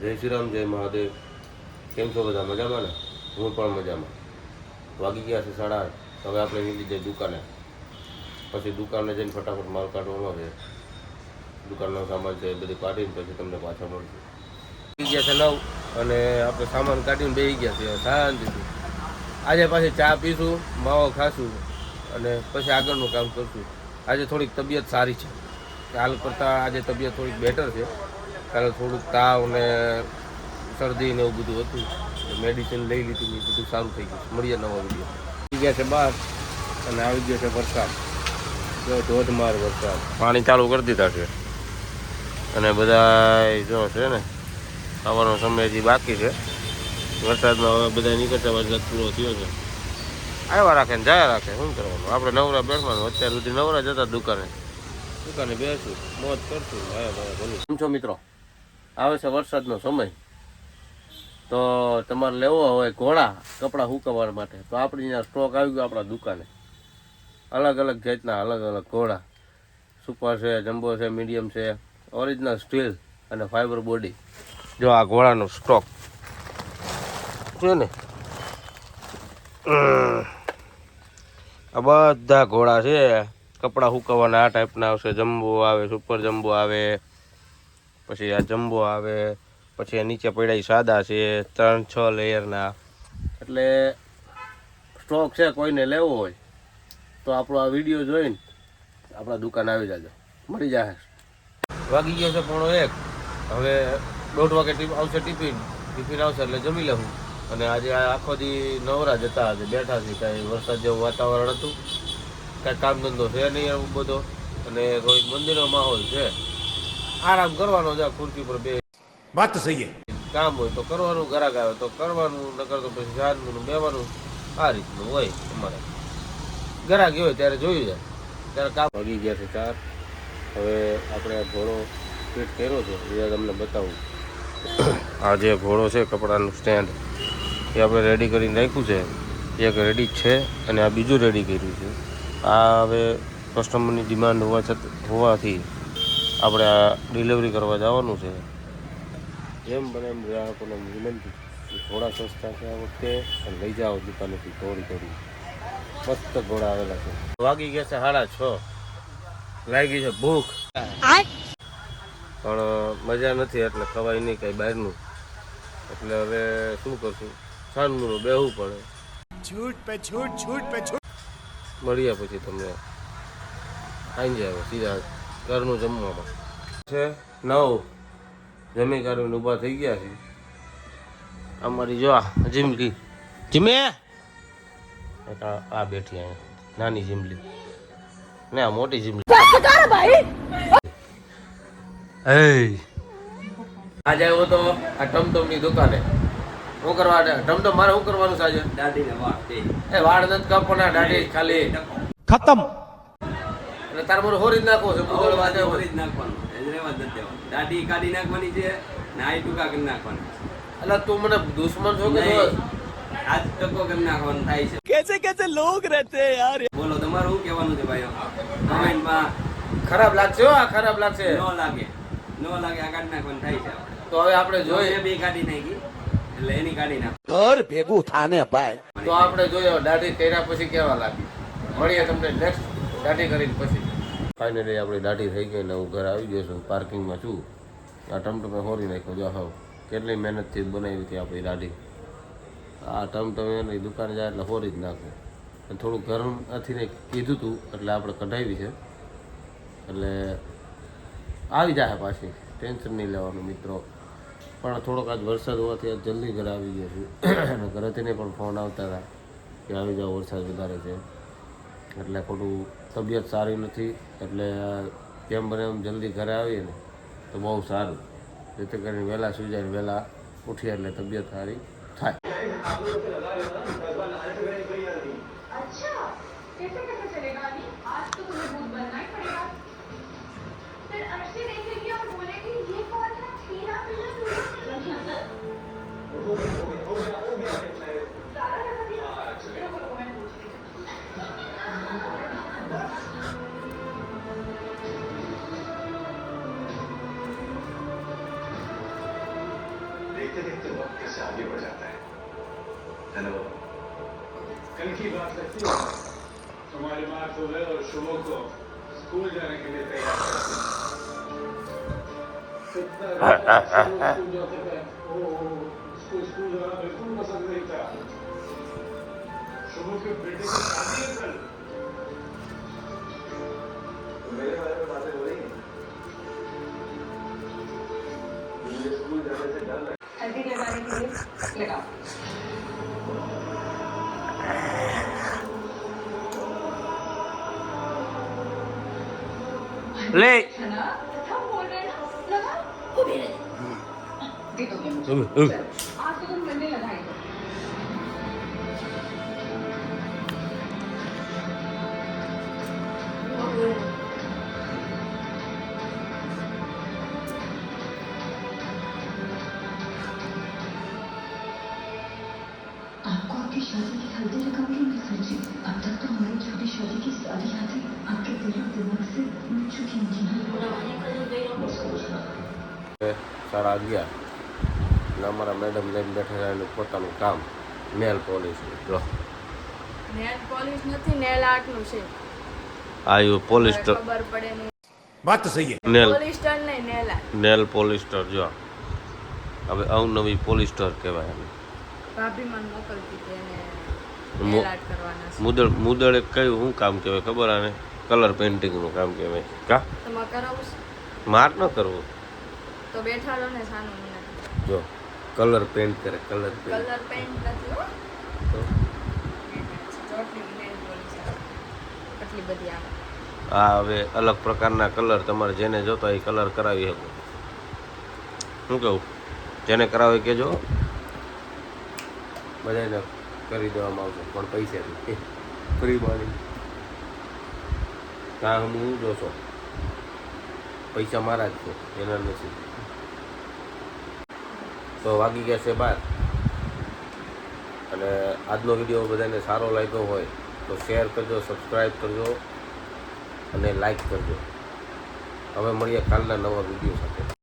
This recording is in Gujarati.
જય શ્રી રામ, જય મહાદેવ. કેમ છો બધા? મજામાં ને? હું પણ મજામાં. વાગી ગયા છે 8:30. હવે આપણે નીકળી જઈએ દુકાને. પછી દુકાને જઈને ફટાફટ માલ કાઢવાનો છે. દુકાનનો સામાન છે એ બધું કાઢીને પછી તમને પાછા મળશું. વાગી ગયા છે 9 અને આપણે સામાન કાઢીને બેસી ગયા છીએ શાંતિથી. આજે પાછી ચા પીશું, માવો ખાશું અને પછી આગળનું કામ કરશું. આજે થોડીક તબિયત સારી છે. કાલ કરતાં આજે તબિયત થોડીક બેટર છે. કાલે થોડુંક તાવ ને શરદી ને એવું બધું હતું. મેડિસિન લઈ લીધું ને બધું સારું થઈ ગયું. મળીએ નવા વિડીયો. આવી ગયા છે બહાર અને આવી ગયો છે વરસાદ. જો ધોધમાર વરસાદ. પાણી ચાલુ કરી દીધા છે અને બધા જો છે ને આવવાનો સમય હજી બાકી છે. વરસાદમાં હવે બધા નીકળતા વરસાદ પૂરો થયો છે. આવ્યા રાખે ને જાય રાખે, શું કરવાનું? આપણે નવરા બેસવાનું. અત્યાર સુધી નવરા જતા દુકાને બેસું, મોજ કરશું. કેમ છો મિત્રો? આવે છે વરસાદનો સમય, તો તમારે લેવો હોય ઘોડા કપડાં સુકવવા માટે તો આપણી અહીંયા સ્ટોક આવી ગયો આપણા દુકાને. અલગ અલગ જાતના અલગ અલગ ઘોડા, સુપર છે, જમ્બો છે, મીડિયમ છે, ઓરિજિનલ સ્ટીલ અને ફાઈબર બોડી. જો આ ઘોડાનો સ્ટોક છે ને, આ બધા ઘોડા છે. કપડાં સુકવવાના આ ટાઈપના આવશે. જમ્બો આવે, સુપર જમ્બો આવે, પછી આ જમ્બો આવે, પછી આ નીચે પડ્યા સાદા છે 3-6 લેયરના. એટલે સ્ટોક છે. કોઈને લેવો હોય તો આપણો આ વિડીયો જોઈને આપણા દુકાન આવી જાજો, મળી જાય. વાગી ગયો છે 1:30. હવે 1:30 વાગે આવશે ટિફિન આવશે એટલે જમી લેવું. અને આજે આખો દી નવરા જતા આજે બેઠા છે. કાંઈ વરસાદ જેવું વાતાવરણ હતું, કાંઈ કામ ધંધો છે નહીં એવું બધો, અને થોડીક મંદિરનો માહોલ છે. આરામ કરવાનો છે ખુરશી પર બે. વાત તો સહી. કામ હોય તો કરવાનું, ઘરાક આવે તો કરવાનું, નકર તો પછી શાંતિનું બેવાનું. આ રીતનું હોય અમારે. ઘરાક હોય ત્યારે જોયું જાય, ત્યારે કામ. વાગી ગયા છે 4. હવે આપણે આ ઘોડો ફિટ કર્યો છે એ તમને બતાવું. આ જે ઘોડો છે કપડાનું સ્ટેન્ડ એ આપણે રેડી કરીને રાખ્યું છે. એક રેડી જ છે અને આ બીજું રેડી કર્યું છે. આ હવે કસ્ટમરની ડિમાન્ડ હોવાથી આપણે આ ડિલિવરી કરવા જવાનું છે. જેમ બને એમ ગ્રાહકોને વિનંતી થોડા સસ્તા છે આ વખતે, અને લઈ જાઓ દુકાનેથી થોડી મસ્ત ઘોડા આવેલા છે. વાગી ગયા છે 6:30. લાગી છે ભૂખ, પણ મજા નથી એટલે ખવાય નહીં કાંઈ બહારનું. એટલે હવે શું કરશું, છાનમૂનું બેહવું પડે. મળીએ પછી તમને આવી જાય સીધા ઘરનું જમવામાં છે. 9 જમી કાઢીને ઊભા થઈ ગયા છે. અમારી જો જીમલી જીમે આ બેઠી અહીંયા નાની જીમલી ને આ મોટી જીમલી. આજે આવ્યો તો આ ટમટમની દુકાને. શું કરવા ટમટમ મારે શું કરવાનું છે આજે? દાઢીને વાળ. વાળ નથી કાપવાના, દાઢી ખાલી ખતમ. એટલે તાર મને હોરી જ નાખવો છે. બુધવારે હોરી જ નાખવાનું, દાઢી કાઢી નાખવાની છે ને આ ટૂંકા કરી નાખવાનું. એટલે તું મને દુશ્મન છો કે આજ ટકો કરી નાખવાનું થાય છે. કેસે લોગ રહેતે યાર. બોલો તમારું શું કહેવાનું છે ભાઈ? કમેન્ટમાં ખરાબ લાગશે. આ ખરાબ લાગશે. નો લાગે આ કાઢી નાખવાનું થાય છે. તો હવે આપણે જોઈએ. બે કાઢી નાખી એટલે એની કાઢી નાખ. ઘર ભેગું થાને ભાઈ. તો આપણે જોઈએ દાઢી કર્યા પછી કેવા લાગી. મળીએ તમને નેક્સ્ટ દાઢી કરીને પછી. ફાઇનલી આપણી દાઢી થઈ ગઈ ને હું ઘર આવી ગયો છું. પાર્કિંગમાં છું. આ ટમટમે હોરી નાખ્યો. જો હાવ કેટલી મહેનતથી બનાવી હતી આપણી દાઢી. આ ટમટમે એની દુકાને જાય એટલે હોરી જ નાખું. અને થોડું ગરમ અથીને કીધું હતું એટલે આપણે કઢાવી છે. એટલે આવી જાય પાછી, ટેન્શન નહીં લેવાનું મિત્રો. પણ થોડોક આજ વરસાદ હોવાથી આજ જલ્દી ઘરે આવી ગયો છું. અને ઘરેથી પણ ફોન આવતા હતા કે આવી જાઓ વરસાદ વધારે છે. એટલે ખોટું તબિયત સારી નથી એટલે કેમ બને એમ જલ્દી ઘરે આવીએ ને તો બહુ સારું. જેથી કરીને વહેલા સુઈ જાય, વહેલા ઉઠીએ એટલે તબિયત સારી થાય. देखते देखते वक्त कैसे आगे बढ़ जाता है हेलो कल की बात लगती है तुम्हारी बात हो गए और शुभ को स्कूल जाने के लिए तैयार करते हैं स्कूल जाते थे स्कूल जाना बिल्कुल पसंद नहीं था शुभ के बेटे की शादी है कल तो मेरे बारे में बातें हो रही हैं मुझे स्कूल जाने से डर लगता हल्दी लगाने के लिए लगाओ ले बोल रहे हैं ना लगा वो भी दे दोगे मुझे आज तो तुम मिलने लगाएंगे आपको आपकी शादी की हल्दी रकम क्यों नहीं सोची अब तक तो हमारी छोटी शादी की सारी यादें आपके दिमाग से मिट चुकी हैं जी हाँ बस कुछ ना સારા 11 ને અમારા મેડમ લઈને બેઠા છે એનું પોતાનું કામ નેલ પોલિશ જો નેલ પોલિશ નથી નેલ આર્ટનું છે આયુ પોલિસ્ટર ખબર પડે નહીં बात तो सही है નેલ પોલિસ્ટર નહીં નેલ આર્ટ નેલ પોલિસ્ટર જો હવે અવનવી પોલિસ્ટર કહેવાય એને ભાભી મને મોકલતી હતી એને મો- નેલ આર્ટ કરવાના છે મુદળ એક કયું શું કામ કહેવાય ખબર આને કલર પેઇન્ટિંગનું કામ કહેવાય કા તમારે કરાવું છે માર ન કરવું તો બેઠા રહો ને સાનું મને જો કલર પેઇન્ટ કરે કલર પેઇન્ટ કલર પેઇન્ટ નથી હો તો ચોટલી નેલ પોલિશ આટલી બધી આવે આ હવે અલગ પ્રકારના કલર તમારે જેને જોતો એ કલર કરાવી શકો શું કહું જેને કરાવે કેજો બધાને કરી દેવામાં આવશે પણ પૈસાથી ફ્રી મળી કાં હું જોશો પૈસા મારા જ છે એના નથી તો વાગી ગયા છે 12 અને આજનો વિડીયો બધાને સારો લાગ્યો હોય તો શેર કરજો સબસ્ક્રાઈબ કરજો અને લાઈક કરજો હવે મળીએ કાલના નવા વિડીયો સાથે